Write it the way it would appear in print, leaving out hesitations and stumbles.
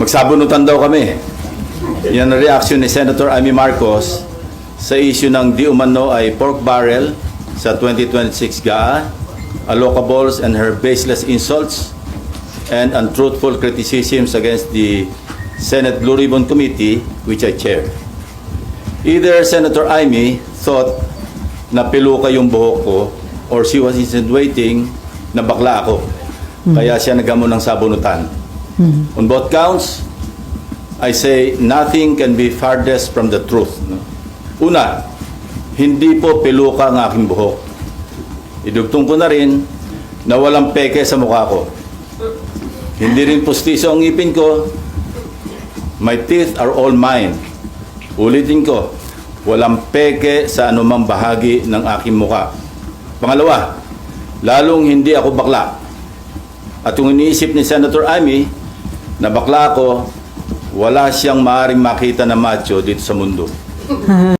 Magsabunutan daw kami. Yan ang reaction ni Senator Amy Marcos sa issue ng di umano ay pork barrel sa 2026 GAA, allocables and her baseless insults and untruthful criticisms against the Senate Blue Ribbon Committee, which I chair. Either Senator Amy thought na piluka yung buhok ko or she was insinuating na bakla ako. Kaya siya naghamon ng sabunutan. On both counts, I say nothing can be farthest from the truth. Una, hindi po piluka ang aking buhok. Idugtong ko na rin na walang peke sa mukha ko. Hindi rin pustiso ang ngipin ko. My teeth are all mine. Ulitin ko, walang peke sa anumang bahagi ng aking mukha. Pangalawa, lalong hindi ako bakla. At kung iniisip ni Senator Amy na bakla ako, wala siyang maaaring makita na macho dito sa mundo.